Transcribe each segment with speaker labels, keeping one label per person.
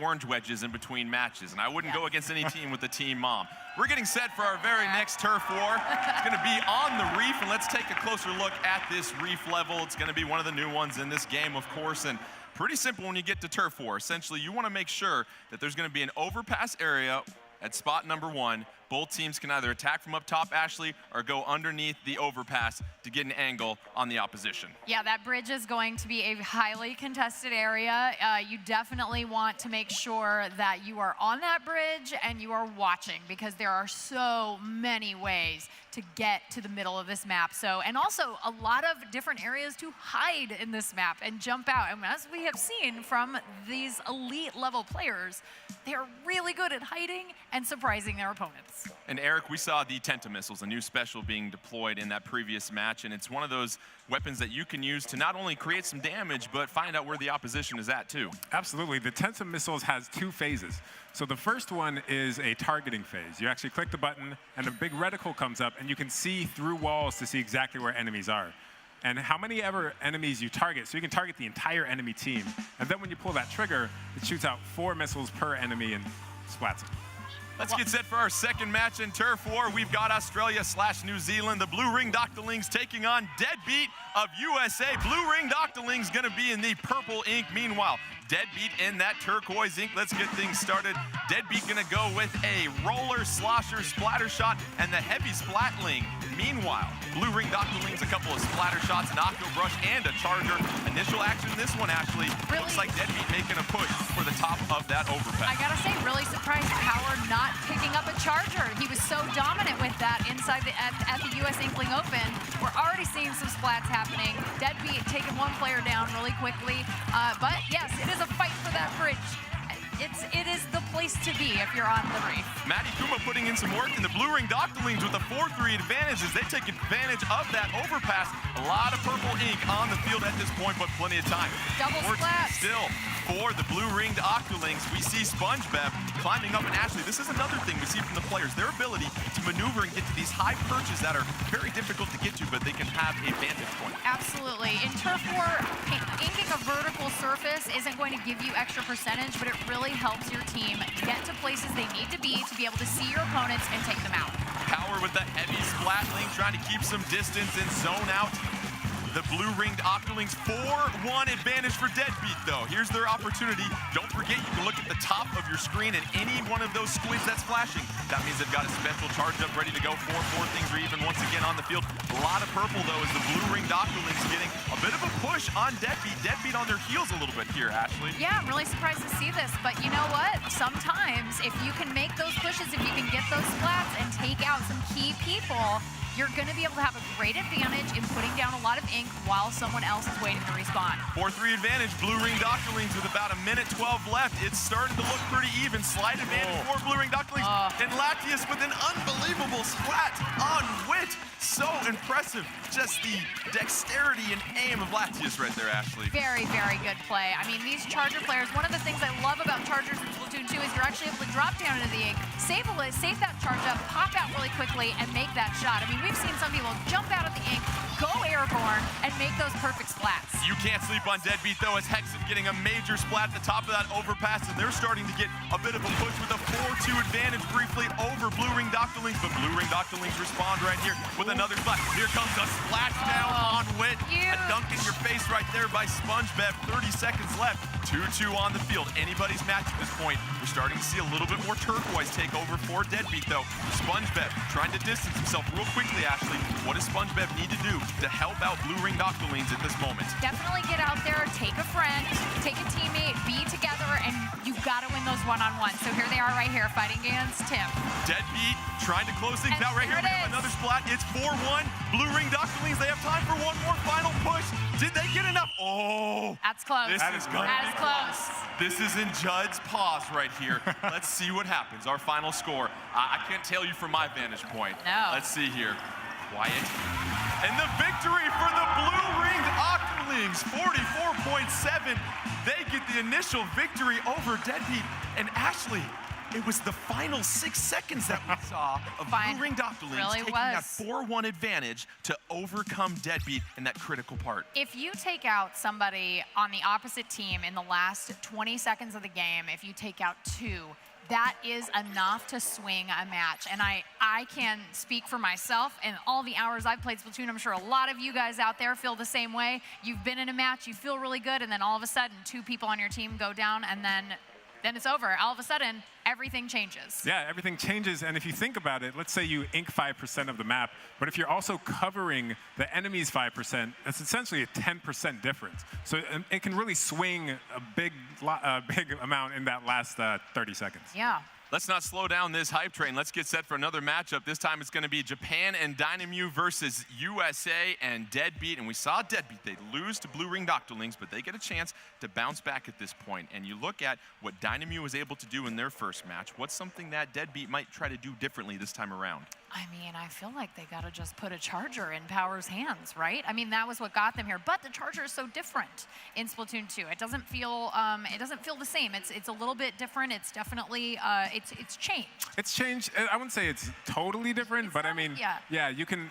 Speaker 1: orange wedges in between matches, and I wouldn't go against any team with the team mom. We're getting set for our very next turf war. It's going to be on the reef, and let's take a closer look at this reef level. It's going to be one of the new ones in this game, of course, and pretty simple when you get to turf war. Essentially, you want to make sure that there's going to be an overpass area at spot number 1. Both teams can either attack from up top, Ashley, or go underneath the overpass to get an angle on the opposition.
Speaker 2: Yeah, that bridge is going to be a highly contested area. You definitely want to make sure that you are on that bridge and you are watching, because there are so many ways to get to the middle of this map. So, and also a lot of different areas to hide in this map and jump out. And as we have seen from these elite level players, they are really good at hiding and surprising their opponents.
Speaker 1: And Eric, we saw the Tenta missiles, a new special being deployed in that previous match, and it's one of those weapons that you can use to not only create some damage, but find out where the opposition is at too.
Speaker 3: Absolutely. The Tenta missiles has 2 phases. So the first one is a targeting phase. You actually click the button, and a big reticle comes up, and you can see through walls to see exactly where enemies are and how many ever enemies you target. So you can target the entire enemy team. And then when you pull that trigger, it shoots out 4 missiles per enemy and splats them.
Speaker 1: Let's get set for our second match in turf war. We've got Australia/New Zealand. The Blue Ring Doctorlings taking on Deadbeat of USA. Blue Ring Doctorlings going to be in the purple ink. Meanwhile, Deadbeat in that turquoise ink. Let's get things started. Deadbeat going to go with a roller, slosher, splatter shot, and the heavy splatling. Meanwhile, Blue Ring Doctorlings, a couple of splatter shots, an Octo Brush, and a charger. Initial action in this one, Ashley.
Speaker 2: Really?
Speaker 1: Looks like Deadbeat making a push for the top of that overpass.
Speaker 2: I gotta say, really surprised Howard not picking up a charger. He was so dominant with that inside at the US Inkling Open. We're already seeing some splats happening. Deadbeat taking one player down really quickly. But yes, it is a fight for that bridge. It is the place to be if you're on the reef.
Speaker 1: Maddie Kuma putting in some work, and the Blue Ring Doctorlings with a 4-3 advantage as they take advantage of that overpass. A lot of purple ink on the field at this point, but plenty of time.
Speaker 2: Double splats.
Speaker 1: Still, for the Blue Ring Octolings, we see SpongeBob climbing up, and Ashley, this is another thing we see from the players, their ability to maneuver and get to these high perches that are very difficult to get to, but they can have a vantage point.
Speaker 2: Absolutely. In turf war, inking a vertical surface isn't going to give you extra percentage, but it really helps your team get to places they need to be able to see your opponents and take them out.
Speaker 1: Power with the heavy splatling, trying to keep some distance and zone out. The Blue Ringed Octolings 4-1 advantage for Deadbeat, though. Here's their opportunity. Don't forget, you can look at the top of your screen, and any one of those squids that's flashing, that means they've got a special charge up ready to go. 4 things are even once again on the field. A lot of purple, though, as the Blue Ringed Octolings getting a bit of a push on Deadbeat. Deadbeat on their heels a little bit here, Ashley.
Speaker 2: Yeah, I'm really surprised to see this, but you know what? Sometimes, if you can make those pushes, if you can get those splats and take out some key people, you're going to be able to have a great advantage in putting down a lot of ink while someone else is waiting to respawn.
Speaker 1: 4-3 advantage, Blue Ring Doctorlings with about 1:12 left. It's starting to look pretty even. Slight advantage for Blue Ring Doctorlings. And Latius with an unbelievable splat on Wit. So impressive. Just the dexterity and aim of Latius right there, Ashley.
Speaker 2: Very, very good play. I mean, these Charger players, one of the things I love about Chargers in Splatoon 2 is you're actually able to drop down into the ink, save that charge up, pop out really quickly, and make that shot. I mean, we've seen some people jump out of the ink, go airborne, and make those perfect splats.
Speaker 1: You can't sleep on Deadbeat, though, as Hexen getting a major splat at the top of that overpass, and they're starting to get a bit of a push with a 4-2 advantage briefly over Blue Ring Doctorlings, but Blue Ring Doctorlings respond right here with another splat. Here comes a splashdown on Wit. A dunk in your face right there by SpongeBob. 30 seconds left. 2-2 on the field. Anybody's match at this point. We're starting to see a little bit more turquoise take over for Deadbeat, though. SpongeBob trying to distance himself real quickly, Ashley. What does SpongeBob need to do to help out Blue Ring Doctorlings at this moment?
Speaker 2: Definitely get out there, take a friend, take a teammate, be together, and you've got to win those one-on-ones. So here they are right here fighting against Tim.
Speaker 1: Deadbeat trying to close things out right here. We have another splat. It's 4-1. Blue Ring Doctorlings, they have time for one more final push. Did they get enough? Oh.
Speaker 2: That's close.
Speaker 1: This is going to be close. This is in Judd's pause right here. Let's see what happens. Our final score. I can't tell you from my vantage point.
Speaker 2: No.
Speaker 1: Let's see here. Quiet. And the victory for the Blue Ringed Octolings, 44.7. They get the initial victory over Deadbeat. And Ashley, It was the final 6 seconds that we saw of
Speaker 2: Fine.
Speaker 1: Blue Ring Doctorlings
Speaker 2: Really
Speaker 1: taking
Speaker 2: was.
Speaker 1: that 4-1 advantage to overcome Deadbeat in that critical part.
Speaker 2: If you take out somebody on the opposite team in the last 20 seconds of the game, if you take out 2, that is enough to swing a match. And I can speak for myself and all the hours I've played Splatoon. I'm sure a lot of you guys out there feel the same way. You've been in a match, you feel really good, and then all of a sudden 2 people on your team go down, and then it's over. All of a sudden, everything changes.
Speaker 3: Yeah, everything changes. And if you think about it, let's say you ink 5% of the map, but if you're also covering the enemy's 5%, that's essentially a 10% difference. So it can really swing a big amount in that last 30 seconds.
Speaker 2: Yeah.
Speaker 1: Let's not slow down this hype train. Let's get set for another matchup. This time it's going to be Japan and Dynamute versus USA and Deadbeat. And we saw Deadbeat. They lose to Blue Ring Doctorlings, but they get a chance to bounce back at this point. And you look at what Dynamute was able to do in their first match. What's something that Deadbeat might try to do differently this time around?
Speaker 2: I mean, I feel like they got to just put a charger in Power's hands, right? I mean, that was what got them here. But the charger is so different in Splatoon 2. It doesn't feel the same. It's a little bit different. It's definitely it's changed.
Speaker 3: It's changed. I wouldn't say it's totally different, but I mean, yeah, you can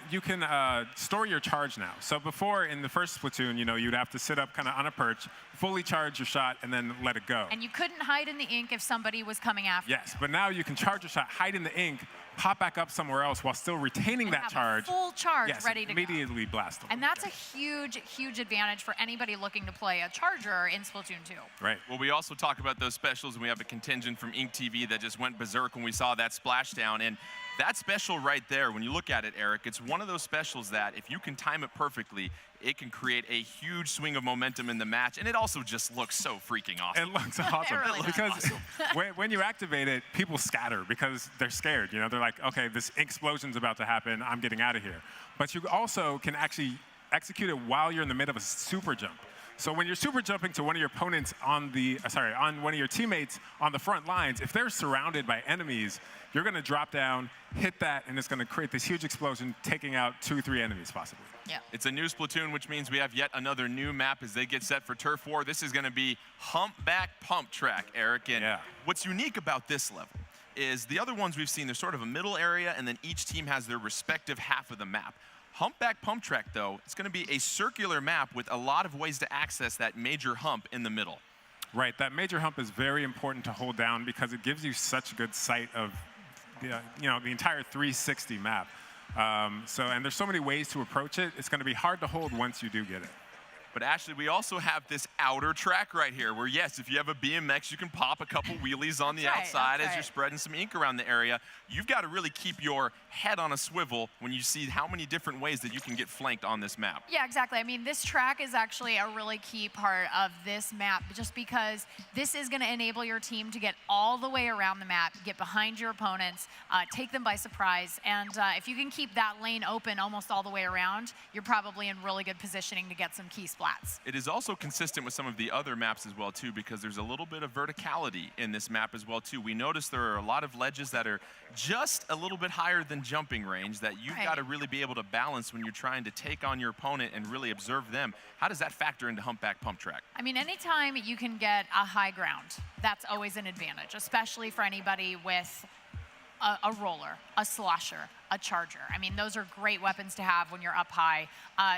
Speaker 3: store your charge now. So before in the first Splatoon, you'd have to sit up kind of on a perch, fully charge your shot, and then let it go.
Speaker 2: And you couldn't hide in the ink if somebody was coming after you.
Speaker 3: Yes, but now you can charge your shot, hide in the ink, pop back up somewhere else while still retaining
Speaker 2: And
Speaker 3: that
Speaker 2: have
Speaker 3: charge.
Speaker 2: A full charge
Speaker 3: yes,
Speaker 2: ready to go.
Speaker 3: Immediately blast them.
Speaker 2: And that's a huge, huge advantage for anybody looking to play a charger in Splatoon 2.
Speaker 3: Right.
Speaker 1: Well, we also talk about those specials, and we have a contingent from Ink TV that just went berserk when we saw that splashdown. And that special right there, when you look at it, Eric, it's one of those specials that if you can time it perfectly, it can create a huge swing of momentum in the match, and it also just looks so freaking awesome.
Speaker 3: It looks awesome.
Speaker 2: It really does.
Speaker 3: Because when you activate it, people scatter because they're scared. They're like, okay, this explosion's about to happen. I'm getting out of here. But you also can actually execute it while you're in the middle of a super jump. So when you're super jumping to one of your opponents on one of your teammates on the front lines, if they're surrounded by enemies, you're going to drop down, hit that, and it's going to create this huge explosion, taking out 2-3 enemies possibly.
Speaker 2: Yeah.
Speaker 1: It's a new Splatoon, which means we have yet another new map as they get set for Turf War. This is going to be Humpback Pump Track, Eric. And what's unique about this level is the other ones we've seen, there's sort of a middle area, and then each team has their respective half of the map. Humpback Pump Track, though, it's going to be a circular map with a lot of ways to access that major hump in the middle.
Speaker 3: Right, that major hump is very important to hold down because it gives you such good sight of the entire 360 map. And there's so many ways to approach it. It's going to be hard to hold once you do get it.
Speaker 1: But Ashley, we also have this outer track right here where, yes, if you have a BMX, you can pop a couple wheelies on the outside as you're spreading some ink around the area. You've got to really keep your head on a swivel when you see how many different ways that you can get flanked on this map.
Speaker 2: Yeah, exactly. I mean, this track is actually a really key part of this map just because this is going to enable your team to get all the way around the map, get behind your opponents, take them by surprise. And if you can keep that lane open almost all the way around, you're probably in really good positioning to get some key splats.
Speaker 1: It is also consistent with some of the other maps as well, too, because there's a little bit of verticality in this map as well, too. We notice there are a lot of ledges that are just a little bit higher than jumping range that you've got to really be able to balance when you're trying to take on your opponent and really observe them. How does that factor into Humpback Pump Track?
Speaker 2: I mean, anytime you can get a high ground, that's always an advantage, especially for anybody with a roller, a slosher, a charger. I mean, those are great weapons to have when you're up high.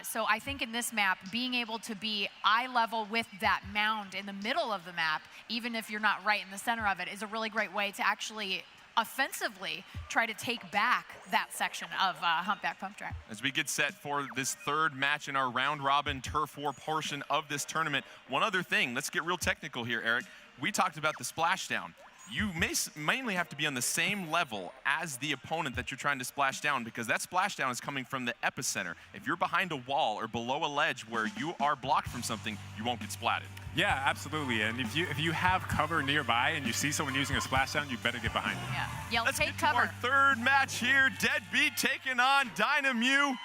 Speaker 2: So I think in this map, being able to be eye level with that mound in the middle of the map, even if you're not right in the center of it, is a really great way to actually offensively try to take back that section of Humpback Pump Track.
Speaker 1: As we get set for this third match in our round-robin Turf War portion of this tournament, one other thing, let's get real technical here, Eric. We talked about the splashdown. You mainly have to be on the same level as the opponent that you're trying to splash down because that splashdown is coming from the epicenter. If you're behind a wall or below a ledge where you are blocked from something, you won't get splatted.
Speaker 3: Yeah, absolutely. And if you have cover nearby and you see someone using a splashdown, you better get behind it.
Speaker 2: Yeah,
Speaker 1: Let's
Speaker 2: take
Speaker 1: get
Speaker 2: cover.
Speaker 1: to our third match here. Deadbeat taking on Dynamute.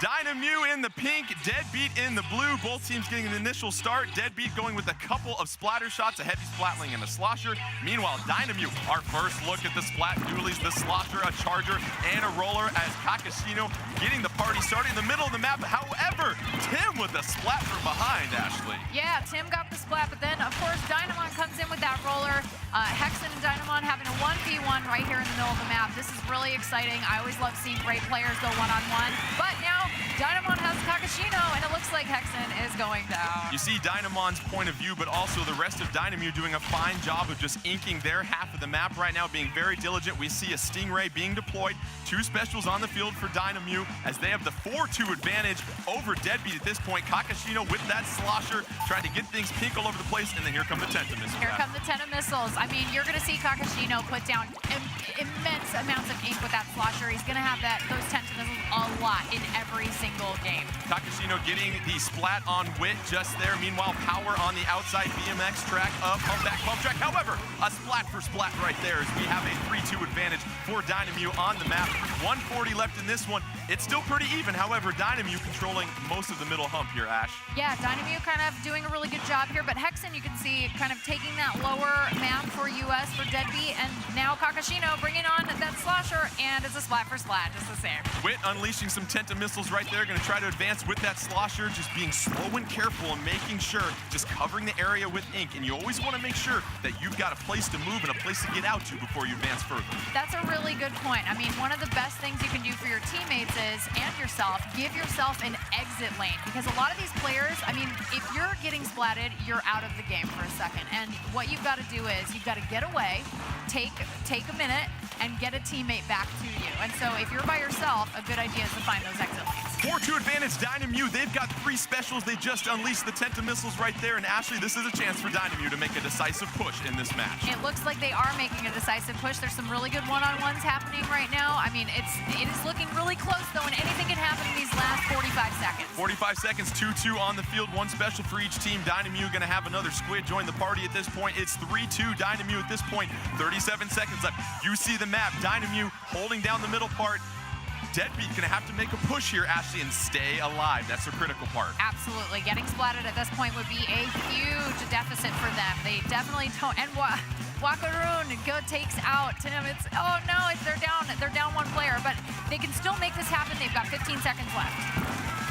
Speaker 1: Dynamew in the pink, Deadbeat in the blue. Both teams getting an initial start. Deadbeat going with a couple of splatter shots, a heavy splatling and a slosher. Meanwhile, Dynamew, our first look at the splat dualies, the slosher, a charger, and a roller as Kakashino getting the party started in the middle of the map. However, Tim with the splat from behind, Ashley.
Speaker 2: Yeah, Tim got the splat, but then, of course, Dynamon comes in with that roller. Hexen and Dynamon having a 1v1 right here in the middle of the map. This is really exciting. I always love seeing great players go one-on-one. But now, Dynamon has Kakashino, and it looks like Hexen is going down.
Speaker 1: You see Dynamon's point of view, but also the rest of Dynamew doing a fine job of just inking their half of the map right now, being very diligent. We see a Stingray being deployed. 2 specials on the field for Dynamew as they have the 4-2 advantage over Deadbeat at this point. Kakashino with that slosher, trying to get things pink all over the place, and then here come the Tenta missiles.
Speaker 2: Here come the Tenta missiles. I mean, you're going to see Kakashino put down immense amounts of ink with that slosher. He's going to have those Tenta missiles a lot in every single game.
Speaker 1: Kakashino getting the splat on Wit just there. Meanwhile, Power on the outside BMX track of that bump track. However, a splat for splat right there as we have a 3-2 advantage for Dynamew on the map. 140 left in this one. It's still pretty even. However, Dynamew controlling most of the middle hump here, Ash.
Speaker 2: Yeah, Dynamew kind of doing a really good job here, but Hexen, you can see, kind of taking that lower map for US for Deadbeat, and now Kakashino bringing on that slosher, and it's a splat for splat, just the same.
Speaker 1: Wit unleashing some Tenta missiles right there, going to try to advance with that slosher, just being slow and careful and making sure, just covering the area with ink, and you always want to make sure that you've got a place to move and a place to get out to before you advance further.
Speaker 2: That's a really good point. I mean, one of the best things you can do for your teammates is, and yourself, give yourself an exit lane, because a lot of these players, I mean, if you're getting splatted, you're out of the game for a second, and what you've got to do is you've got to get away, take a minute, and get a teammate back to you. And so if you're by yourself, a good idea is to find those exit lanes.
Speaker 1: 4-2 advantage, Dynamew. They've got 3 specials. They just unleashed the Tenta missiles right there. And Ashley, this is a chance for Dynamew to make a decisive push in this match.
Speaker 2: It looks like they are making a decisive push. There's some really good one-on-ones happening right now. I mean, it is looking really close, though, and anything can happen in these last 45 seconds.
Speaker 1: 45 seconds, 2-2 on the field, 1 special for each team. Dynamew going to have another squid join the party at this point. It's 3-2 Dynamew at this point. 37 seconds left. You see the map. Dynamew holding down the middle part. Deadbeat going to have to make a push here, Ashley, and stay alive. That's the critical part.
Speaker 2: Absolutely. Getting splatted at this point would be a huge deficit for them. They definitely don't. And Wakaroon takes out Tim. It's, oh no, they're down 1 player, but they can still make this happen. They've got 15 seconds left.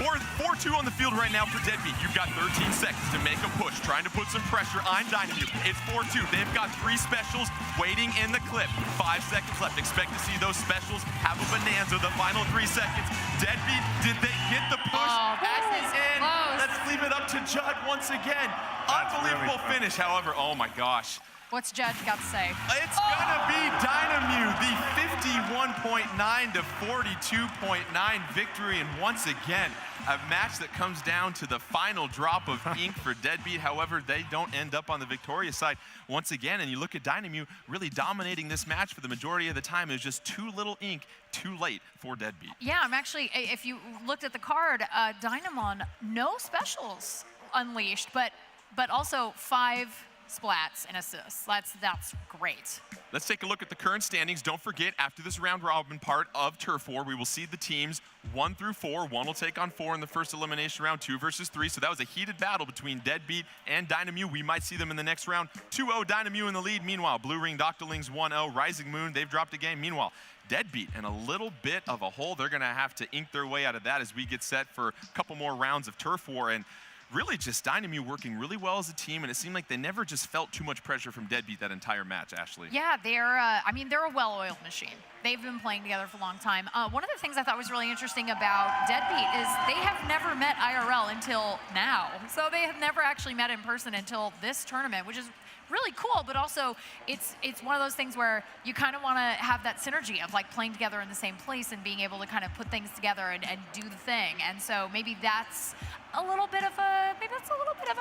Speaker 1: 4-2 on the field right now for Deadbeat. You've got 13 seconds to make a push, trying to put some pressure on Dynamew. It's 4-2. They've got 3 specials waiting in the clip. 5 seconds left. Expect to see those specials have a bonanza the final 3 seconds. Deadbeat, did they get the push?
Speaker 2: Oh, that is
Speaker 1: in.
Speaker 2: close.
Speaker 1: Let's leave it up to Judd once again. Unbelievable
Speaker 3: really
Speaker 1: finish. However, oh my gosh.
Speaker 2: What's Judd got to say?
Speaker 1: It's gonna be Dynamew, the 51.9 to 42.9 victory, and once again, a match that comes down to the final drop of ink for Deadbeat. However, they don't end up on the victorious side once again, and you look at Dynamew really dominating this match for the majority of the time. It was just too little ink, too late for Deadbeat.
Speaker 2: Yeah, I'm actually, if you looked at the card, Dynamon, no specials unleashed, but also 5 splats and assists. That's great.
Speaker 1: Let's take a look at the current standings. Don't forget, after this round robin part of Turf War, we will see the teams 1 through 4. 1 will take on 4 in the first elimination round, 2 versus 3. So that was a heated battle between Deadbeat and Dynamew. We might see them in the next round. 2-0 Dynamew in the lead. Meanwhile, Blue Ring Doctorlings 1-0. Rising Moon, they've dropped a game. Meanwhile, Deadbeat in a little bit of a hole. They're going to have to ink their way out of that as we get set for a couple more rounds of Turf War. And really just Dynamew working really well as a team, and it seemed like they never just felt too much pressure from Deadbeat that entire match, Ashley.
Speaker 2: Yeah, they're a well-oiled machine. They've been playing together for a long time. One of the things I thought was really interesting about Deadbeat is they have never met IRL until now. So they have never actually met in person until this tournament, which is really cool, but also it's one of those things where you kind of want to have that synergy of like playing together in the same place and being able to kind of put things together and do the thing. And so maybe that's a little bit of a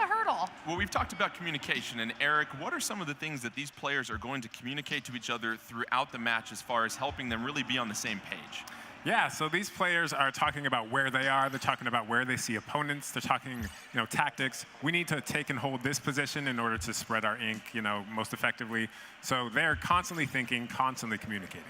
Speaker 2: hurdle.
Speaker 1: Well, we've talked about communication, and Eric, what are some of the things that these players are going to communicate to each other throughout the match as far as helping them really be on the same page?
Speaker 3: Yeah, so these players are talking about where they are. They're talking about where they see opponents. They're talking, tactics. We need to take and hold this position in order to spread our ink, most effectively. So they're constantly thinking, constantly communicating.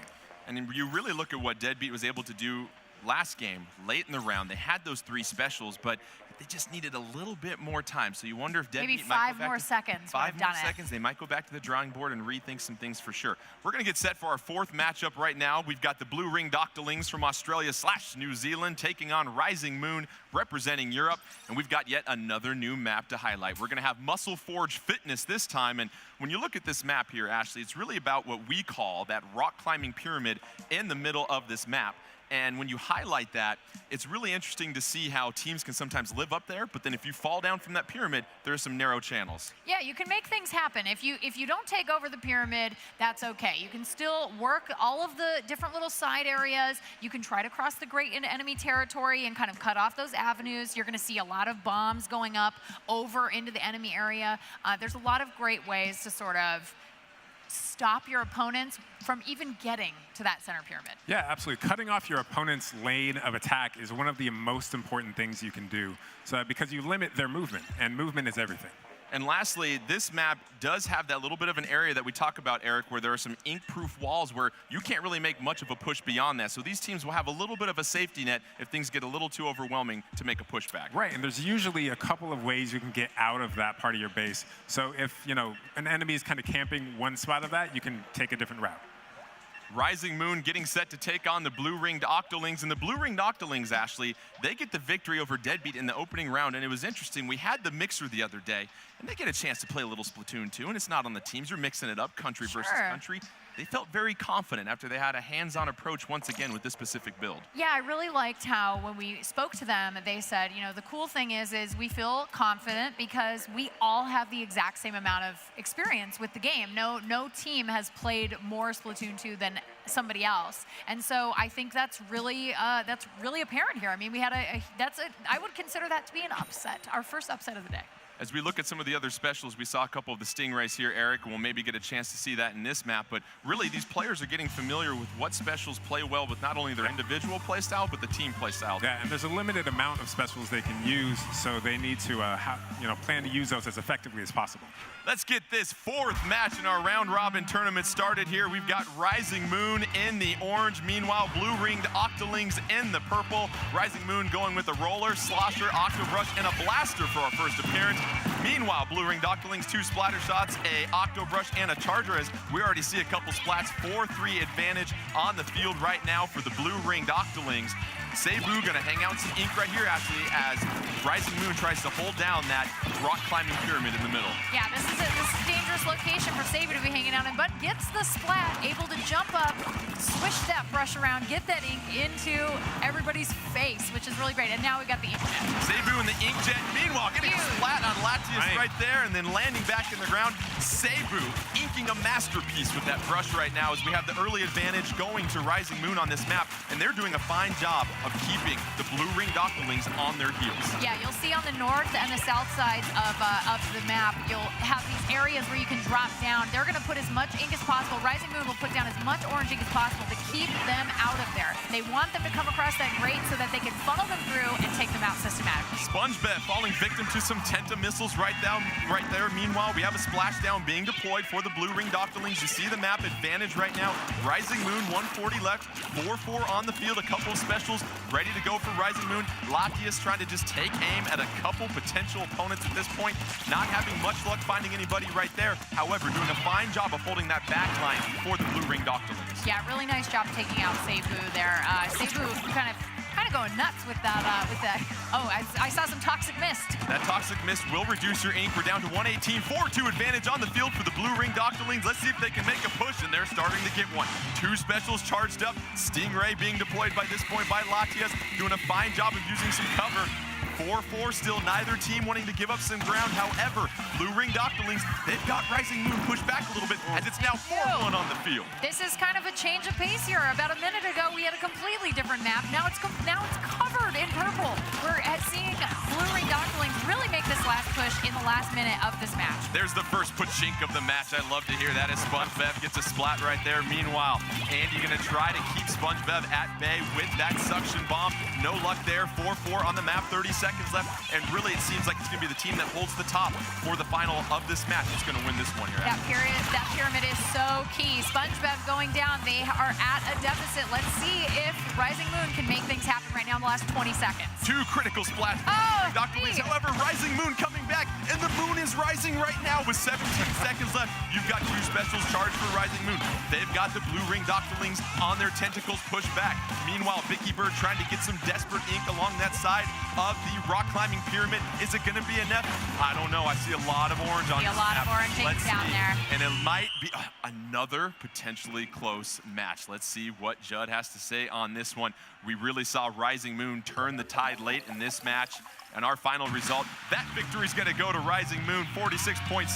Speaker 1: And you really look at what Deadbeat was able to do last game, late in the round, they had those 3 specials, but they just needed a little bit more time. So you wonder if Deadbeat
Speaker 2: maybe
Speaker 1: might
Speaker 2: 5 more seconds.
Speaker 1: 5 more seconds. They might go back to the drawing board and rethink some things for sure. We're going to get set for our 4th matchup right now. We've got the Blue Ring Doctorlings from Australia/New Zealand taking on Rising Moon representing Europe. And we've got yet another new map to highlight. We're going to have Muscle Forge Fitness this time. And when you look at this map here, Ashley, it's really about what we call that rock climbing pyramid in the middle of this map. And when you highlight that, it's really interesting to see how teams can sometimes live up there, but then if you fall down from that pyramid, there are some narrow channels.
Speaker 2: Yeah, you can make things happen. If you don't take over the pyramid, that's okay. You can still work all of the different little side areas. You can try to cross the great into enemy territory and kind of cut off those avenues. You're going to see a lot of bombs going up over into the enemy area. There's a lot of great ways to sort of stop your opponents from even getting to that center pyramid.
Speaker 3: Yeah, absolutely. Cutting off your opponent's lane of attack is one of the most important things you can do. So because you limit their movement, and movement is everything.
Speaker 1: And lastly, this map does have that little bit of an area that we talk about, Eric, where there are some ink-proof walls where you can't really make much of a push beyond that. So these teams will have a little bit of a safety net if things get a little too overwhelming to make a pushback.
Speaker 3: Right, and there's usually a couple of ways you can get out of that part of your base. So if, an enemy is kind of camping one spot of that, you can take a different route.
Speaker 1: Rising Moon getting set to take on the Blue Ringed Octolings. And the Blue Ringed Octolings, Ashley, they get the victory over Deadbeat in the opening round. And it was interesting. We had the mixer the other day, and they get a chance to play a little Splatoon 2. And it's not on the teams. You're mixing it up, country versus country. They felt very confident after they had a hands-on approach once again with this specific build.
Speaker 2: Yeah, I really liked how when we spoke to them, they said, the cool thing is we feel confident because we all have the exact same amount of experience with the game. No team has played more Splatoon 2 than somebody else, and so I think that's really apparent here. I mean, we had I would consider that to be an upset, our first upset of the day.
Speaker 1: As we look at some of the other specials, we saw a couple of the Stingrays here, Eric, and we'll maybe get a chance to see that in this map. But really, these players are getting familiar with what specials play well with not only their individual play style, but the team play style.
Speaker 3: Yeah, and there's a limited amount of specials they can use, so they need to plan to use those as effectively as possible.
Speaker 1: Let's get this 4th match in our round-robin tournament started here. We've got Rising Moon in the orange. Meanwhile, Blue Ringed Octolings in the purple. Rising Moon going with a roller, slosher, Octobrush, and a blaster for our first appearance. Meanwhile, Blue Ringed Octolings, 2 splatter shots, a Octobrush, and a charger, as we already see a couple splats. 4-3 advantage on the field right now for the Blue Ringed Octolings. Sabu gonna hang out some ink right here, actually, as Rising Moon tries to hold down that rock climbing pyramid in the middle.
Speaker 2: Yeah, this is a dangerous location for Sabu to be hanging out in, but gets the splat, able to jump up, swish that brush around, get that ink into everybody's face, which is really great. And now we got the inkjet.
Speaker 1: Sabu and the inkjet, meanwhile, getting splat on Latias right there, and then landing back in the ground. Sabu inking a masterpiece with that brush right now, as we have the early advantage going to Rising Moon on this map, and they're doing a fine job of keeping the Blue Ringed Octolings on their heels.
Speaker 2: Yeah, you'll see on the north and the south sides of the map, you'll have these areas where you can drop down. They're going to put as much ink as possible. Rising Moon will put down as much orange ink as possible to keep them out of there. They want them to come across that grate so that they can funnel them through and take them out systematically.
Speaker 1: SpongeBet falling victim to some Tenta missiles right there. Meanwhile, we have a splashdown being deployed for the Blue Ringed Octolings. You see the map advantage right now. Rising Moon, 140 left, 4-4 on the field, a couple of specials ready to go for Rising Moon. Latias trying to just take aim at a couple potential opponents at this point, not having much luck finding anybody right there. However, doing a fine job of holding that back line for the Blue Ringed Octolings.
Speaker 2: Yeah, really nice job taking out Sabu there. Sabu kind of going nuts with that. Oh, I saw some Toxic Mist.
Speaker 1: That Toxic Mist will reduce your ink. We're down to 118, 4-2 advantage on the field for the Blue Ringed Octolings. Let's see if they can make a push, and they're starting to get one. 2 specials charged up. Stingray being deployed by this point by Latias, doing a fine job of using some cover. 4-4 still, neither team wanting to give up some ground. However, Blue Ringed Octolings, they've got Rising Moon pushed back a little bit, as it's now 4-1 on the field.
Speaker 2: This is kind of a change of pace here. About a minute ago, we had a completely different map. Now it's covered in purple. We're seeing Blue Ringed Octolings really make this last push in the last minute of this match.
Speaker 1: There's the first pushink of the match. I love to hear that as SpongeBev gets a splat right there. Meanwhile, Andy going to try to keep SpongeBev at bay with that suction bomb. No luck there. 4-4 on the map, 30 seconds left. And really, it seems like it's going to be the team that holds the top for the final of this match that's going to win this one here.
Speaker 2: That pyramid is so key. SpongeBev going down. They are at a deficit. Let's see if Rising Moon can make things happen right now in the last 20 seconds.
Speaker 1: 2 critical splats.
Speaker 2: Oh,
Speaker 1: Dr. Lee's, however, Rising Moon coming back, and the moon is rising right now with 17 seconds left. You've got 2 specials charged for Rising Moon. They've got the blue ring Doctorlings on their tentacles pushed back. Meanwhile, Vicky Bird trying to get some desperate ink along that side of the rock climbing pyramid. Is it going to be enough? I don't know. I see a lot of orange on this
Speaker 2: a lot
Speaker 1: map.
Speaker 2: of orange ink down there.
Speaker 1: And it might be another potentially close match. Let's see what Judd has to say on this one. We really saw Rising Moon turn the tide late in this match. And our final result, that victory is going to go to Rising Moon, 46.7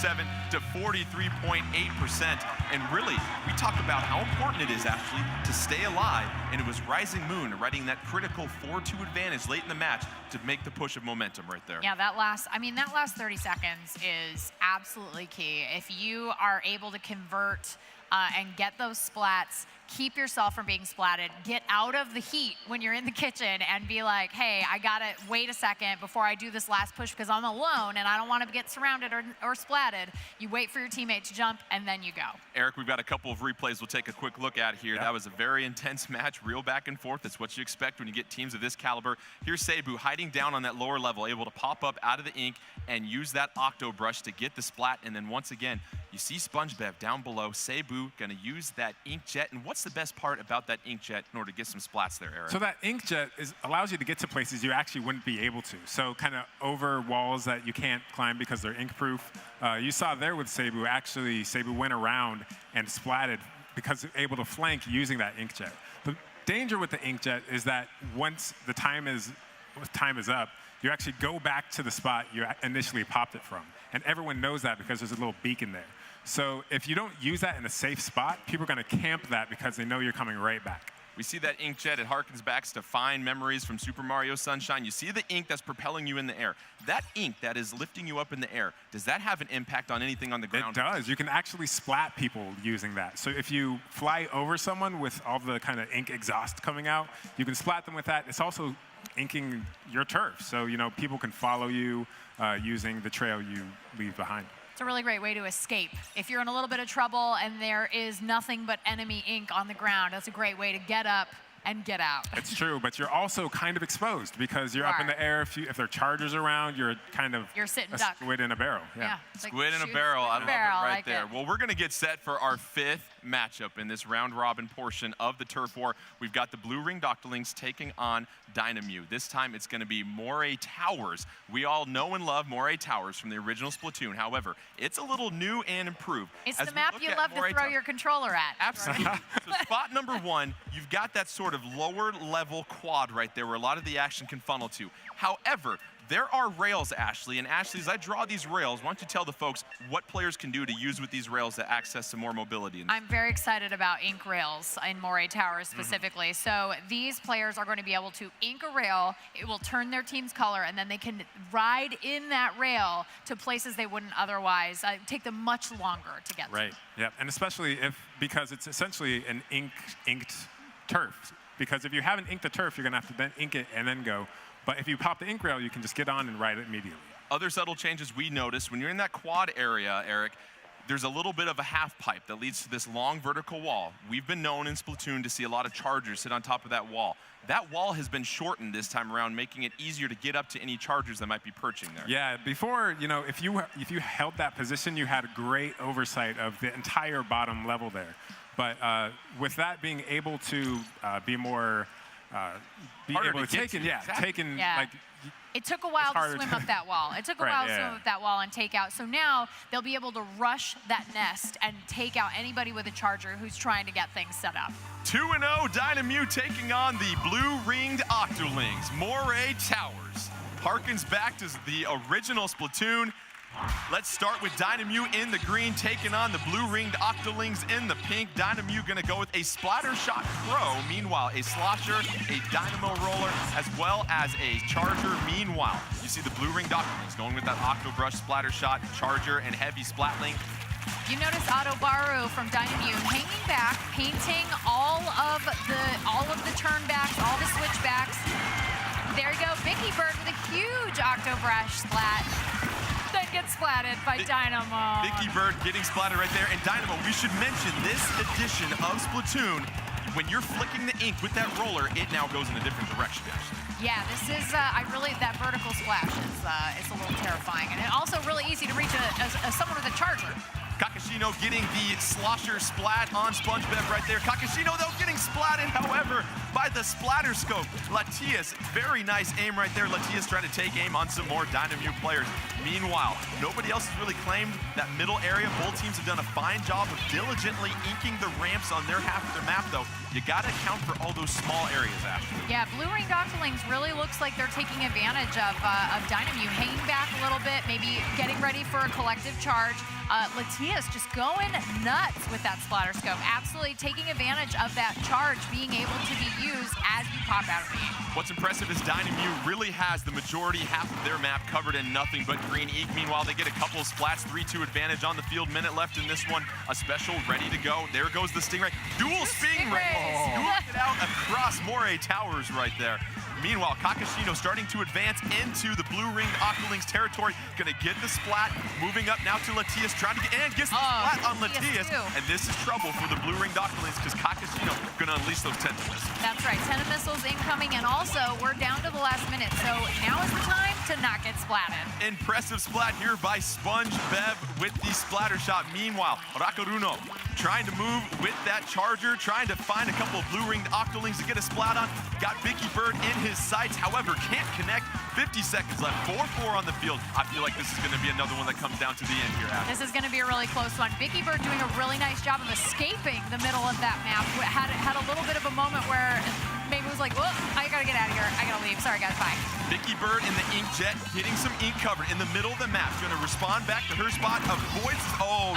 Speaker 1: to 43.8%. And really, we talk about how important it is actually to stay alive. And it was Rising Moon writing that critical 4-2 advantage late in the match to make the push of momentum right there.
Speaker 2: Yeah, that last 30 seconds is absolutely key. If you are able to convert and get those splats, keep yourself from being splatted, get out of the heat when you're in the kitchen and be like, hey, I gotta wait a second before I do this last push because I'm alone and I don't want to get surrounded or splatted. You wait for your teammate to jump and then you go.
Speaker 1: Eric, we've got a couple of replays we'll take a quick look at here. That was a very intense match, real back and forth. That's what you expect when you get teams of this caliber. Here's Cebu hiding down on that lower level, able to pop up out of the ink and use that Octo Brush to get the splat. And then once again, you see SpongeBev down below. Cebu gonna use that inkjet. And what's the best part about that inkjet in order to get some splats there, Eric?
Speaker 3: So that inkjet allows you to get to places you actually wouldn't be able to. So kind of over walls that you can't climb because they're ink proof. You saw there with Cebu, actually Cebu went around and splatted because able to flank using that inkjet. The danger with the inkjet is that once the time is up, you actually go back to the spot you initially popped it from. And everyone knows that because there's a little beacon there. So if you don't use that in a safe spot, people are going to camp that because they know you're coming right back.
Speaker 1: We see that inkjet. It harkens back to fine memories from Super Mario Sunshine. You see the ink that's propelling you in the air. That ink that is lifting you up in the air, does that have an impact on anything on the ground?
Speaker 3: It does. You can actually splat people using that. So if you fly over someone with all the kind of ink exhaust coming out, you can splat them with that. It's also inking your turf. So, you know, people can follow you using the trail you leave behind.
Speaker 2: It's a really great way to escape. If you're in a little bit of trouble and there is nothing but enemy ink on the ground, that's a great way to get up and get out.
Speaker 3: It's true, but you're also kind of exposed because you're up in the air. If there are chargers around, you're kind of
Speaker 2: sitting
Speaker 3: a
Speaker 2: duck.
Speaker 3: squid in a barrel.
Speaker 2: Yeah.
Speaker 1: Squid in a barrel. I love it right there. Well, we're going to get set for our 5th matchup in this round robin portion of the turf war. We've got the blue ring Doctorlings taking on Dynamew. This time it's going to be Moray Towers. We all know and love Moray Towers from the original Splatoon. However, it's a little new and improved.
Speaker 2: It's the map you love to throw your controller at.
Speaker 1: Absolutely. So spot number 1, you've got that sort of lower level quad right there where a lot of the action can funnel to. However, there are rails, Ashley. And Ashley, as I draw these rails, why don't you tell the folks what players can do to use with these rails to access some more mobility?
Speaker 2: I'm very excited about ink rails in Moray Towers specifically. So these players are going to be able to ink a rail. It will turn their team's color, and then they can ride in that rail to places they wouldn't otherwise. Take them much longer to get
Speaker 3: Right. Yeah. And especially because it's essentially an inked turf. Because if you haven't inked the turf, you're going to have to then ink it and then go. But if you pop the ink rail, you can just get on and ride it immediately.
Speaker 1: Other subtle changes we noticed, when you're in that quad area, Eric, there's a little bit of a half pipe that leads to this long vertical wall. We've been known in Splatoon to see a lot of chargers sit on top of that wall. That wall has been shortened this time around, making it easier to get up to any chargers that might be perching there.
Speaker 3: Yeah, before, you know, if you held that position, you had great oversight of the entire bottom level there. But with that being able to be more, taken.
Speaker 2: It took a while to swim up that wall. It took a while to swim up that wall and take out. So now they'll be able to rush that nest and take out anybody with a charger who's trying to get things set up.
Speaker 1: 2-0 Dynamew taking on the blue-ringed Octolings. Moray Towers harkens back to the original Splatoon. Let's start with Dynamo in the green, taking on the blue-ringed Octolings in the pink. Dynamo gonna go with a Splatter Shot Crow. Meanwhile, a Slosher, a Dynamo Roller, as well as a Charger. Meanwhile, you see the blue-ringed Octolings going with that Octo Brush, Splatter Shot, Charger, and Heavy Splatling.
Speaker 2: You notice Autobaru from Dynamo hanging back, painting all of the turnbacks, all the switchbacks. There you go, Vicky Bird with a huge Octo Brush splat. Then gets splatted by Dynamo.
Speaker 1: Vicky Bird getting splatted right there. And Dynamo, we should mention this edition of Splatoon, when you're flicking the ink with that roller, it now goes in a different direction, actually.
Speaker 2: Yeah, this is, that vertical splash is a little terrifying. And also really easy to reach someone with a charger.
Speaker 1: Kakashino getting the Slosher splat on SpongeBev right there. Kakashino, though, getting splatted, however, by the splatter scope. Latias, very nice aim right there. Latias trying to take aim on some more Dynamo players. Meanwhile, nobody else has really claimed that middle area. Both teams have done a fine job of diligently inking the ramps on their half of the map, though. You gotta account for all those small areas, Ashley.
Speaker 2: Yeah, Blue Ring Octolings really looks like they're taking advantage of Dynamo, hanging back a little bit, maybe getting ready for a collective charge. Latias just going nuts with that splatter scope, absolutely taking advantage of that charge being able to be used as you pop out of the game.
Speaker 1: What's impressive is Dynamo really has the majority, half of their map covered in nothing but green ink. Meanwhile, they get a couple of splats, 3-2 advantage on the field. Minute left in this one. A special ready to go. There goes the Stingray. Dual Stingrays! Dueling it out across Moray Towers right there. Meanwhile, Kakashino starting to advance into the blue-ringed Octolings territory. Gonna get the splat, moving up now to Latias, trying to get, and gets the splat on Latias. And this is trouble for the blue-ringed Octolings because Kakashino gonna unleash those tentacle missiles.
Speaker 2: That's right, tentacle missiles incoming, and also we're down to the last minute, so now is the time to not get splatted.
Speaker 1: Impressive splat here by SpongeBev with the splatter shot. Meanwhile, Rakaruno trying to move with that charger, trying to find a couple of blue-ringed Octolings to get a splat on. Got Vicky Bird in his sights, however, can't connect. 50 seconds left, 4-4 on the field. I feel like this is gonna be another one that comes down to the end here, Ashley.
Speaker 2: This is gonna be a really close one. Vicky Bird doing a really nice job of escaping the middle of that map. Had a little bit of a moment where maybe it was like, whoa, I gotta get out of here. I gotta leave. Sorry, guys, bye.
Speaker 1: Vicky Bird in the ink jet, getting some ink covered in the middle of the map. Gonna respond back to her spot, avoids,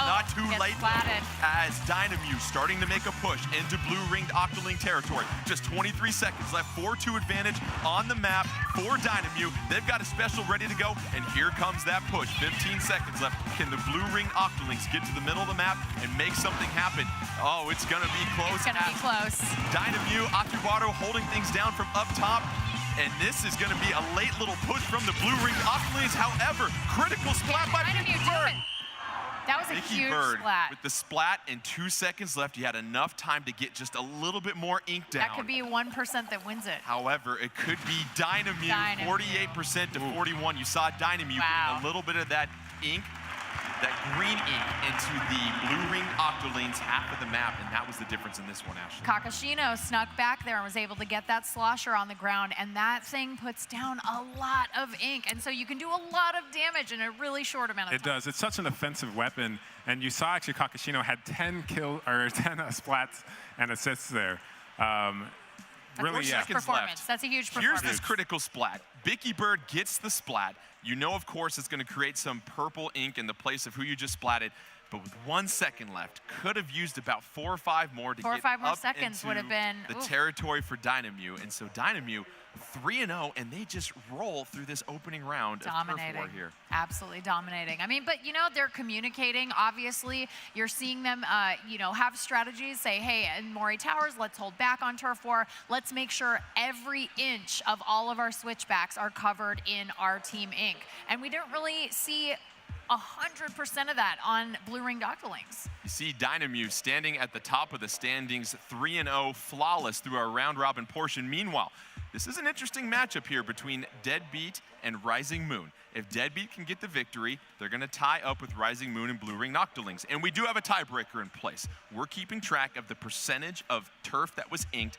Speaker 1: not too late.
Speaker 2: Splatted.
Speaker 1: As Dynamo starting to make a push into blue-ringed Octoling territory. Just 23 seconds left, 4-2 advantage on the map for Dynamo. They've got a special ready to go, and here comes that push. 15 seconds left. Can the blue-ringed Octolings get to the middle of the map and make something happen? Oh, it's gonna be close.
Speaker 2: It's gonna be close.
Speaker 1: Dynamo, Atubaro holding things down from up top. And this is going to be a late little push from the blue-ringed Octolings. However, critical splat by Vicky Bird.
Speaker 2: That was a
Speaker 1: Vicky
Speaker 2: huge
Speaker 1: Bird
Speaker 2: splat.
Speaker 1: with the splat and 2 seconds left. You had enough time to get just a little bit more ink down.
Speaker 2: That could be 1% that wins it.
Speaker 1: However, it could be Dynamo, 48% to 41. You saw Dynamo getting a little bit of that ink, that green ink, into the blue-ringed Octolings half of the map, and that was the difference in this one, Ashley.
Speaker 2: Kakashino snuck back there and was able to get that slosher on the ground, and that thing puts down a lot of ink, and so you can do a lot of damage in a really short amount of time.
Speaker 3: It does. It's such an offensive weapon, and you saw actually Kakashino had 10 splats and assists there. Really, yeah.
Speaker 2: Performance. That's a huge performance.
Speaker 1: Here's this critical splat. Vicky Bird gets the splat. You know, of course, it's going to create some purple ink in the place of who you just splatted. But with 1 second left, could have used about 4 or 5 more to get up
Speaker 2: seconds
Speaker 1: into
Speaker 2: would have been
Speaker 1: the territory for Dynamo. And so Dynamo 3-0, and they just roll through this opening round of turf war here.
Speaker 2: Absolutely dominating. I mean, but you know, they're communicating. Obviously, you're seeing them, have strategies. Say, hey, in Moray Towers, let's hold back on turf war. Let's make sure every inch of all of our switchbacks are covered in our team ink. And we don't really see 100% of that on blue-ringed Octolings.
Speaker 1: You see Dynamo standing at the top of the standings, 3-0, flawless through our round-robin portion. Meanwhile, this is an interesting matchup here between Deadbeat and Rising Moon. If Deadbeat can get the victory, they're going to tie up with Rising Moon and blue-ringed Octolings. And we do have a tiebreaker in place. We're keeping track of the percentage of turf that was inked.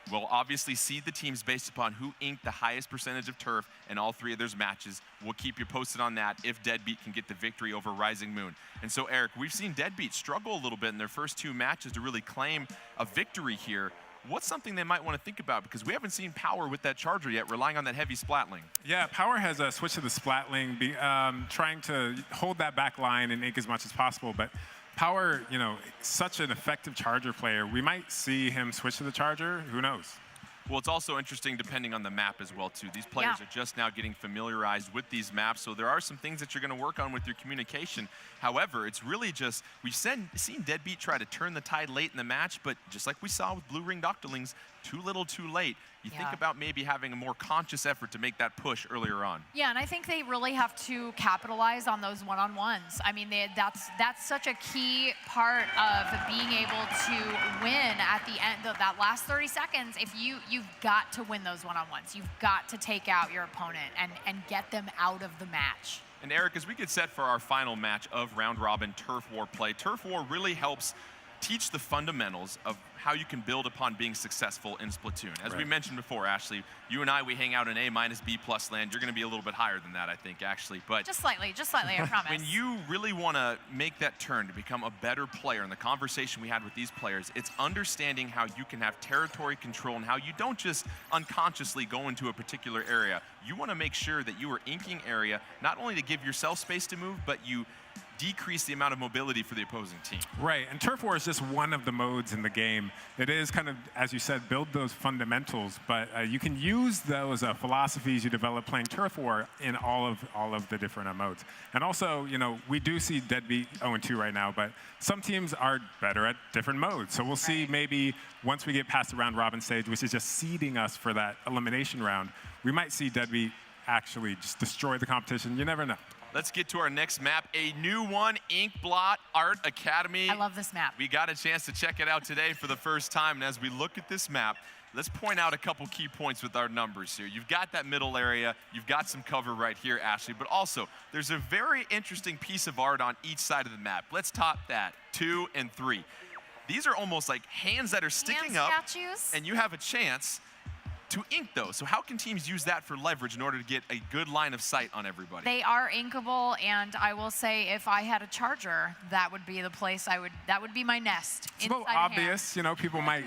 Speaker 1: We'll obviously seed the teams based upon who inked the highest percentage of turf in all 3 of those matches. We'll keep you posted on that if Deadbeat can get the victory over Rising Moon. And so, Eric, we've seen Deadbeat struggle a little bit in their first 2 matches to really claim a victory here. what's something they might want to think about? Because we haven't seen Power with that charger yet, relying on that heavy Splatling.
Speaker 3: Yeah, Power has a switch to the Splatling, trying to hold that back line and ink as much as possible. But Power, such an effective charger player. We might see him switch to the charger. Who knows?
Speaker 1: Well, it's also interesting depending on the map as well, too. These players are just now getting familiarized with these maps, so there are some things that you're going to work on with your communication. However, it's really just, we've seen Deadbeat try to turn the tide late in the match, but just like we saw with Blue Ring Doctorlings, too little, too late. You think about maybe having a more conscious effort to make that push earlier on.
Speaker 2: Yeah, and I think they really have to capitalize on those one-on-ones. I mean, that's such a key part of being able to win at the end of that last 30 seconds. If you've got to win those one-on-ones. You've got to take out your opponent and get them out of the match.
Speaker 1: And Eric, as we get set for our final match of round robin Turf War play, Turf War really helps teach the fundamentals of how you can build upon being successful in Splatoon. As we mentioned before, Ashley, you and I, we hang out in A-B+ land. You're going to be a little bit higher than that, I think, actually. But
Speaker 2: just slightly, I promise.
Speaker 1: When you really want to make that turn to become a better player, and the conversation we had with these players, it's understanding how you can have territory control and how you don't just unconsciously go into a particular area. You want to make sure that you are inking area, not only to give yourself space to move, but you decrease the amount of mobility for the opposing team.
Speaker 3: Right, and Turf War is just one of the modes in the game. It is kind of, as you said, build those fundamentals, but you can use those philosophies you develop playing Turf War in all of the different modes. And also, we do see Deadbeat 0-2 right now, but some teams are better at different modes. So we'll see maybe once we get past the round robin stage, which is just seeding us for that elimination round, we might see Deadbeat actually just destroy the competition. You never know.
Speaker 1: Let's get to our next map, a new one, Inkblot Art Academy.
Speaker 2: I love this map.
Speaker 1: We got a chance to check it out today for the first time, and as we look at this map, let's point out a couple key points with our numbers here. You've got that middle area, you've got some cover right here, Ashley, but also there's a very interesting piece of art on each side of the map. Let's top that, 2 and 3. These are almost like hands that are sticking up, and you have a chance to ink those. So how can teams use that for leverage in order to get a good line of sight on everybody?
Speaker 2: They are inkable, and I will say if I had a charger, that would be the place that would be my nest.
Speaker 3: It's a little obvious, people might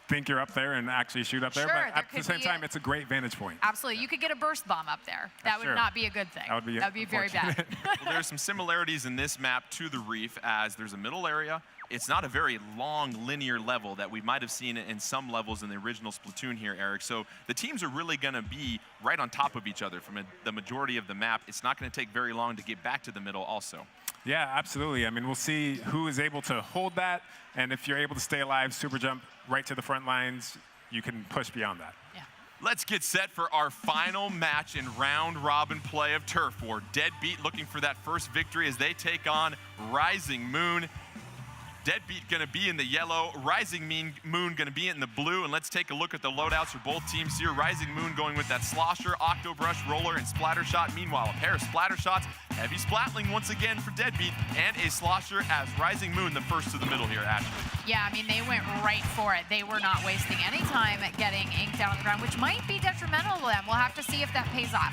Speaker 3: think you're up there and actually shoot up there, but at the same time, it's a great vantage point.
Speaker 2: Absolutely. You could get a burst bomb up there. That would not be a good thing. That would be very bad.
Speaker 1: Well, there's some similarities in this map to the Reef, as there's a middle area. It's not a very long linear level that we might have seen in some levels in the original Splatoon here, Eric. So the teams are really going to be right on top of each other from the majority of the map. It's not going to take very long to get back to the middle also.
Speaker 3: Yeah, absolutely. I mean, we'll see who is able to hold that, and if you're able to stay alive, super jump right to the front lines, you can push beyond that.
Speaker 2: Yeah.
Speaker 1: Let's get set for our final match in round robin play of Turf War. Deadbeat looking for that first victory as they take on Rising Moon. Deadbeat going to be in the yellow, Rising Moon going to be in the blue, and let's take a look at the loadouts for both teams here. Rising Moon going with that Slosher, Octobrush, Roller, and Splatter Shot. Meanwhile, a pair of Splatter Shots, heavy Splatling once again for Deadbeat, and a Slosher as Rising Moon the first to the middle here, Ashley.
Speaker 2: Yeah, I mean, they went right for it. They were not wasting any time at getting ink down on the ground, which might be detrimental to them. We'll have to see if that pays off.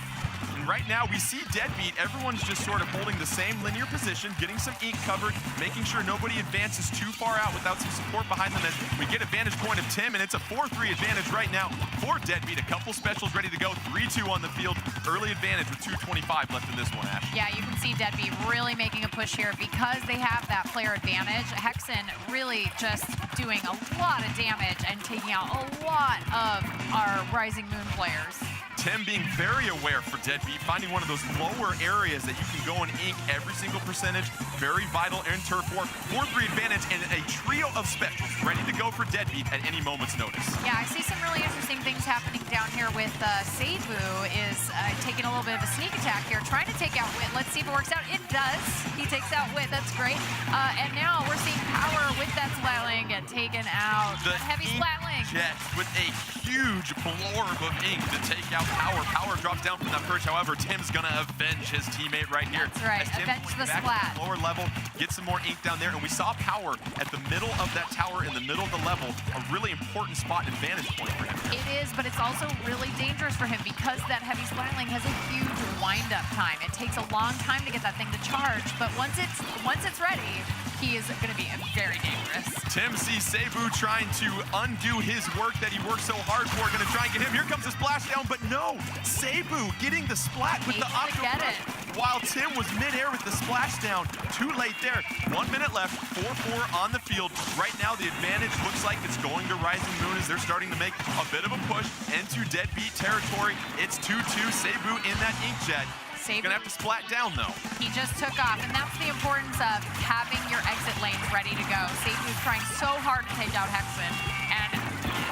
Speaker 1: And right now, we see Deadbeat. Everyone's just sort of holding the same linear position, getting some ink covered, making sure nobody advances too far out without some support behind them. As we get a vantage point of Tim, and it's a 4-3 advantage right now for Deadbeat. A couple specials ready to go. 3-2 on the field. Early advantage with 2:25 left in this one, Ash.
Speaker 2: Yeah, you can see Deadbeat really making a push here because they have that player advantage. Hexen really just doing a lot of damage and taking out a lot of our Rising Moon players.
Speaker 1: Tim being very aware for Deadbeat, finding one of those lower areas that you can go and ink every single percentage. Very vital in Turf War. 4-3 advantage and a trio of specials ready to go for Deadbeat at any moment's notice.
Speaker 2: Yeah, I see some really interesting things happening down here with Seibu is taking a little bit of a sneak attack here, trying to take out Wit. Let's see if it works out. It does. He takes out Wit. That's great. And now we're seeing Power with that Splatling get taken out.
Speaker 1: The
Speaker 2: heavy Splatling.
Speaker 1: Jet with a huge blorb of ink to take out Power. Power drops down from that perch. However, Tim's going to avenge his teammate right here.
Speaker 2: That's right. Avenge the splat.
Speaker 1: To the lower level, get some more ink down there. And we saw Power at the middle of that tower in the middle of the level. A really important spot and vantage point for him.
Speaker 2: It is, but it's also really dangerous for him because that heavy Splatling has a huge wind-up time. It takes a long time to get that thing to charge, but once it's ready, he is going to be very dangerous.
Speaker 1: Tim sees Cebu trying to undo his work that he worked so hard for. Going to try and get him. Here comes the splashdown, but no. Cebu getting the splat with the
Speaker 2: Needs to get
Speaker 1: octopus. While Tim was midair with the splashdown. Too late there. 1 minute left. 4-4 on the field. Right now, the advantage looks like it's going to Rising Moon as they're starting to make a bit of a push into deadbeat territory. It's 2-2. Cebu in that inkjet. He's gonna have to splat down though.
Speaker 2: He just took off, and that's the importance of having your exit lanes ready to go. Cebu's trying so hard to take out Hexen, and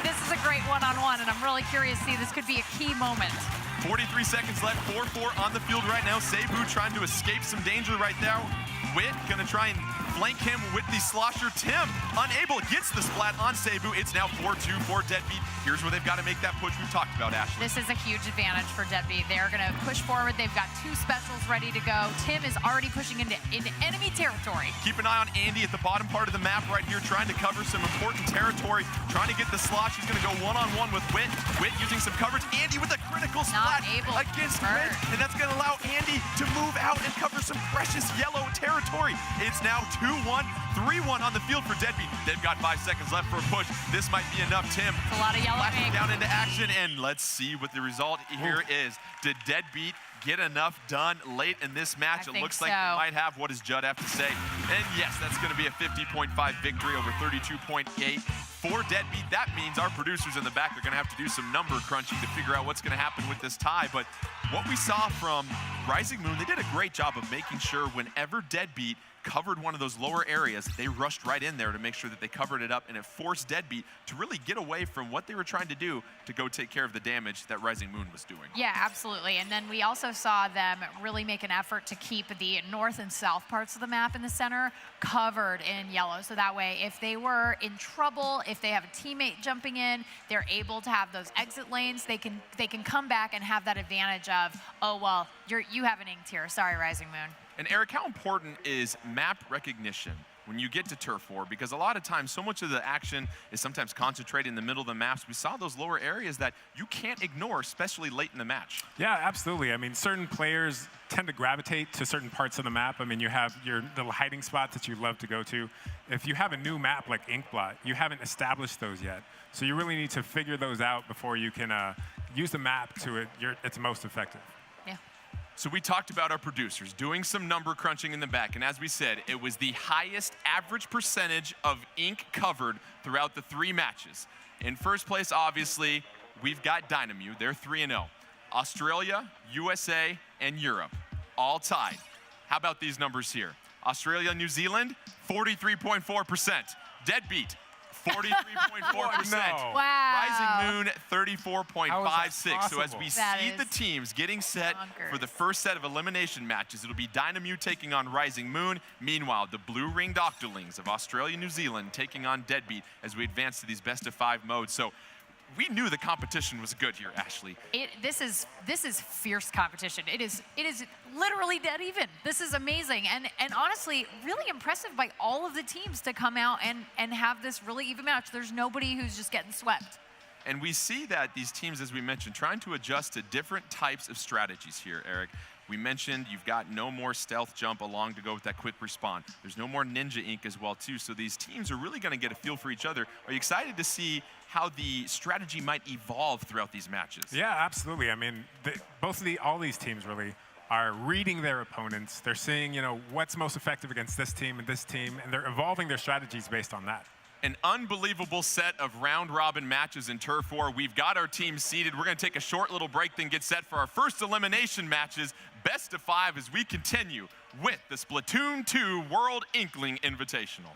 Speaker 2: this is a great one-on-one, and I'm really curious to see this could be a key moment.
Speaker 1: 43 seconds left, 4-4 on the field right now. Cebu trying to escape some danger right now. Wit gonna try and flank him with the slosher. Tim unable, gets the splat on Cebu. It's now 4-2 for Deadbeat. Here's where they've got to make that push we've talked about, Ashley.
Speaker 2: This is a huge advantage for Deadbeat. They're going to push forward. They've got 2 specials ready to go. Tim is already pushing into enemy territory.
Speaker 1: Keep an eye on Andy at the bottom part of the map right here, trying to cover some important territory, trying to get the slosh. He's going to go one-on-one with Wit. Wit using some coverage. Andy with a critical splat against Wit, and that's going to allow Andy to move out and cover some precious yellow territory. It's now 2-1, 3-1 on the field for Deadbeat. They've got 5 seconds left for a push. This might be enough. Tim
Speaker 2: a lot of yellow
Speaker 1: flashing down into action, and let's see what the result here is. Did Deadbeat get enough done late in this match? It looks like they might have. What does Judd have to say? And yes, that's going to be a 50.5 victory over 32.8 for Deadbeat. That means our producers in the back are going to have to do some number crunching to figure out what's going to happen with this tie. But what we saw from Rising Moon, they did a great job of making sure whenever Deadbeat covered one of those lower areas, they rushed right in there to make sure that they covered it up, and it forced Deadbeat to really get away from what they were trying to do to go take care of the damage that Rising Moon was doing.
Speaker 2: Yeah, absolutely. And then we also saw them really make an effort to keep the north and south parts of the map in the center covered in yellow. So that way, if they were in trouble, if they have a teammate jumping in, they're able to have those exit lanes. They can come back and have that advantage of, oh, well, you have an inked here. Sorry, Rising Moon.
Speaker 1: And Eric, how important is map recognition when you get to Turf War? Because a lot of times, so much of the action is sometimes concentrated in the middle of the maps. We saw those lower areas that you can't ignore, especially late in the match.
Speaker 3: Yeah, absolutely. I mean, certain players tend to gravitate to certain parts of the map. I mean, you have your little hiding spots that you love to go to. If you have a new map like Inkblot, you haven't established those yet. So you really need to figure those out before you can use the map to its most effective.
Speaker 1: So we talked about our producers doing some number crunching in the back, and as we said, it was the highest average percentage of ink covered throughout the 3 matches. In first place, obviously, we've got Dynamute. They're 3-0. Australia, USA, and Europe, all tied. How about these numbers here? Australia, New Zealand, 43.4%. Deadbeat, 43.4%.
Speaker 3: No.
Speaker 2: Wow.
Speaker 1: Rising Moon, 34.56. So as we see the teams getting set for the first set of elimination matches, it'll be Dynamute taking on Rising Moon. Meanwhile, the blue-ringed Octolings of Australia, New Zealand taking on Deadbeat as we advance to these best-of-5 modes. So we knew the competition was good here, Ashley.
Speaker 2: This is fierce competition. It is literally dead even. This is amazing, and honestly, really impressive by all of the teams to come out and have this really even match. There's nobody who's just getting swept.
Speaker 1: And we see that these teams, as we mentioned, trying to adjust to different types of strategies here, Eric. We mentioned you've got no more stealth jump along to go with that quick respawn. There's no more ninja ink as well, too. So these teams are really going to get a feel for each other. Are you excited to see how the strategy might evolve throughout these matches?
Speaker 3: Yeah, absolutely. I mean, all these teams really are reading their opponents. They're seeing, what's most effective against this team, and they're evolving their strategies based on that.
Speaker 1: An unbelievable set of round-robin matches in Turf War. We've got our teams seated. We're going to take a short little break, then get set for our first elimination matches, best of 5, as we continue with the Splatoon 2 World Inkling Invitational.